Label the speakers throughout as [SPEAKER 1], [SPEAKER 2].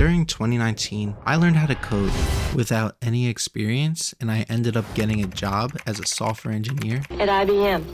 [SPEAKER 1] during 2019, I learned how to code without any experience, and I ended up getting a job as a software engineer
[SPEAKER 2] at IBM.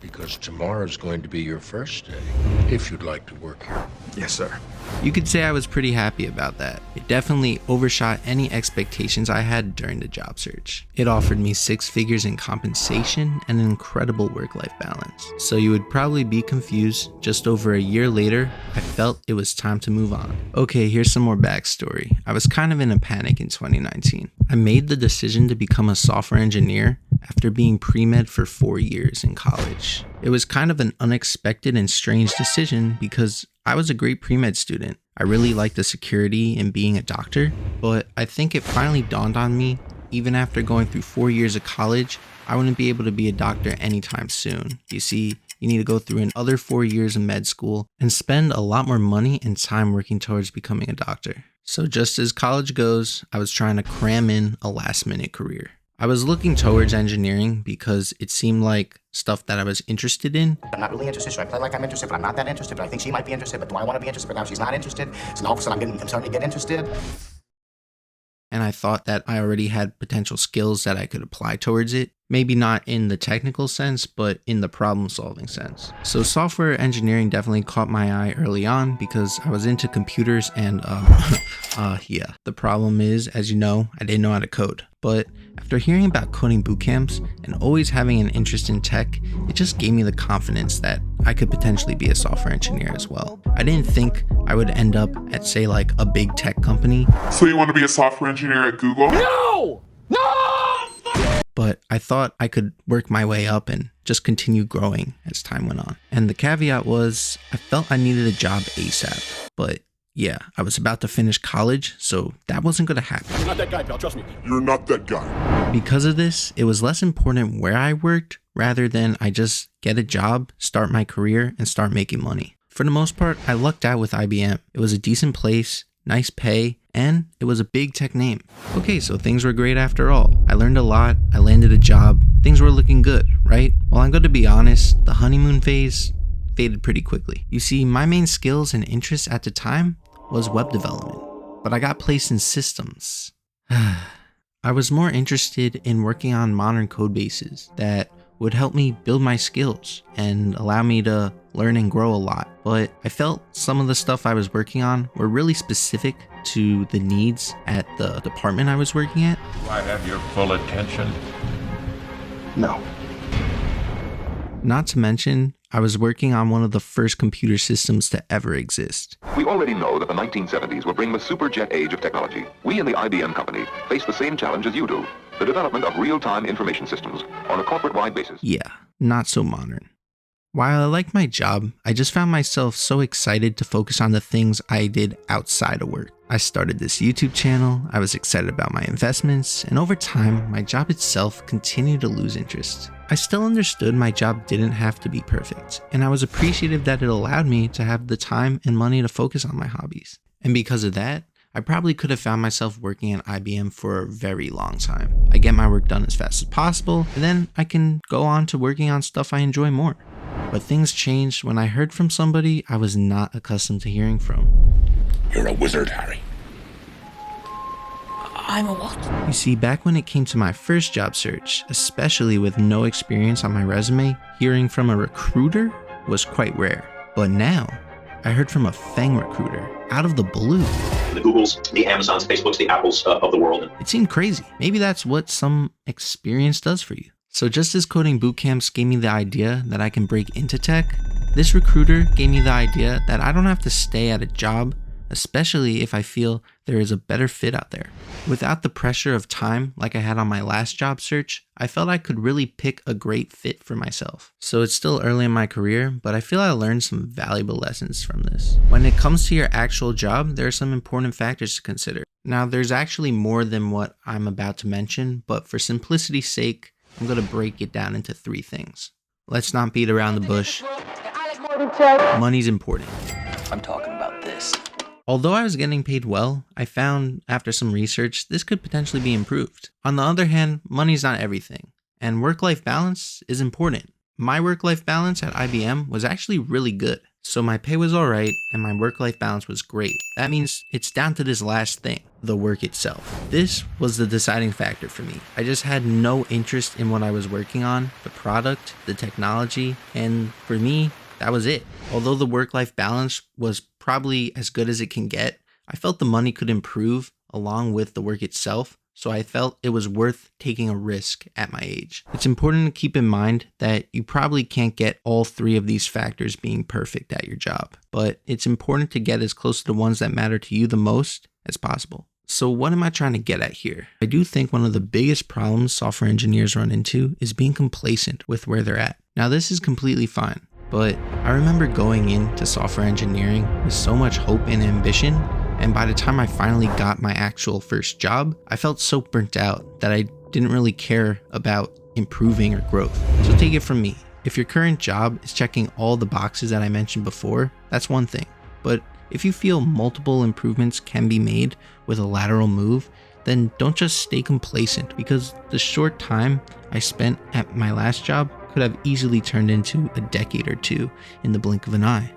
[SPEAKER 3] Because tomorrow's going to be your first day, if you'd like to work here.
[SPEAKER 4] Yes, sir.
[SPEAKER 1] You could say I was pretty happy about that. It definitely overshot any expectations I had during the job search. It offered me 6 figures in compensation and an incredible work-life balance. So you would probably be confused. Just over a year later, I felt it was time to move on. Okay, here's some more backstory. I was kind of in a panic in 2019. I made the decision to become a software engineer after being pre-med for 4 years in college. It was kind of an unexpected and strange decision because I was a great pre-med student. I really liked the security in being a doctor, but I think it finally dawned on me, even after going through 4 years of college, I wouldn't be able to be a doctor anytime soon. You see, you need to go through another 4 years of med school and spend a lot more money and time working towards becoming a doctor. So just as college goes, I was trying to cram in a last-minute career. I was looking towards engineering because it seemed like stuff that I was interested in.
[SPEAKER 5] I'm not really interested, so I play like I'm interested, but I'm not that interested, but I think she might be interested, but do I want to be interested? But now she's not interested, so now all of a sudden I'm starting to get interested.
[SPEAKER 1] And I thought that I already had potential skills that I could apply towards it. Maybe not in the technical sense, but in the problem solving sense. So software engineering definitely caught my eye early on because I was into computers and yeah. The problem is, as you know, I didn't know how to code. But after hearing about coding bootcamps and always having an interest in tech, it just gave me the confidence that I could potentially be a software engineer as well. I didn't think I would end up at, say, like a big tech company.
[SPEAKER 4] So you want to be a software engineer at Google?
[SPEAKER 2] No!
[SPEAKER 1] But I thought I could work my way up and just continue growing as time went on. And the caveat was, I felt I needed a job ASAP. But yeah, I was about to finish college, so that wasn't going to happen.
[SPEAKER 6] You're not that guy, pal, trust me.
[SPEAKER 4] You're not that guy.
[SPEAKER 1] Because of this, it was less important where I worked rather than I just get a job, start my career, and start making money. For the most part, I lucked out with IBM. It was a decent place, nice pay, and it was a big tech name. Okay, so things were great after all. I learned a lot, I landed a job, things were looking good, right? Well, I'm going to be honest, the honeymoon phase faded pretty quickly. You see, my main skills and interests at the time was web development, but I got placed in systems. I was more interested in working on modern code bases that would help me build my skills and allow me to learn and grow a lot. But I felt some of the stuff I was working on were really specific to the needs at the department I was working at.
[SPEAKER 7] Do I have your full attention?
[SPEAKER 4] No.
[SPEAKER 1] Not to mention, I was working on one of the first computer systems to ever exist.
[SPEAKER 8] We already know that the 1970s will bring the superjet age of technology. We in the IBM company face the same challenge as you do, the development of real-time information systems on a corporate-wide basis.
[SPEAKER 1] Yeah, not so modern. While I liked my job, I just found myself so excited to focus on the things I did outside of work. I started this YouTube channel, I was excited about my investments, and over time, my job itself continued to lose interest. I still understood my job didn't have to be perfect, and I was appreciative that it allowed me to have the time and money to focus on my hobbies. And because of that, I probably could have found myself working at IBM for a very long time. I get my work done as fast as possible, and then I can go on to working on stuff I enjoy more. But things changed when I heard from somebody I was not accustomed to hearing from.
[SPEAKER 4] You're a wizard, Harry.
[SPEAKER 2] I'm a what?
[SPEAKER 1] You see, back when it came to my first job search, especially with no experience on my resume, hearing from a recruiter was quite rare. But now, I heard from a FANG recruiter, out of the blue.
[SPEAKER 9] The Googles, the Amazons, Facebooks, the Apples of the world.
[SPEAKER 1] It seemed crazy. Maybe that's what some experience does for you. So just as coding bootcamps gave me the idea that I can break into tech, this recruiter gave me the idea that I don't have to stay at a job, especially if I feel there is a better fit out there. Without the pressure of time like I had on my last job search, I felt I could really pick a great fit for myself. So it's still early in my career, but I feel I learned some valuable lessons from this. When it comes to your actual job, there are some important factors to consider. Now, there's actually more than what I'm about to mention, but for simplicity's sake, I'm going to break it down into 3 things. Let's not beat around the bush. Money's important.
[SPEAKER 10] I'm talking about this.
[SPEAKER 1] Although I was getting paid well, I found after some research this could potentially be improved. On the other hand, money's not everything, and work-life balance is important. My work-life balance at IBM was actually really good. So my pay was alright and my work-life balance was great. That means it's down to this last thing, the work itself. This was the deciding factor for me. I just had no interest in what I was working on, the product, the technology, and for me, that was it. Although the work-life balance was probably as good as it can get, I felt the money could improve along with the work itself, so I felt it was worth taking a risk at my age. It's important to keep in mind that you probably can't get all three of these factors being perfect at your job, but it's important to get as close to the ones that matter to you the most as possible. So what am I trying to get at here? I do think one of the biggest problems software engineers run into is being complacent with where they're at. Now this is completely fine, but I remember going into software engineering with so much hope and ambition, and by the time I finally got my actual first job, I felt so burnt out that I didn't really care about improving or growth. So take it from me. If your current job is checking all the boxes that I mentioned before, that's one thing. But if you feel multiple improvements can be made with a lateral move, then don't just stay complacent, because the short time I spent at my last job could have easily turned into a decade or two in the blink of an eye.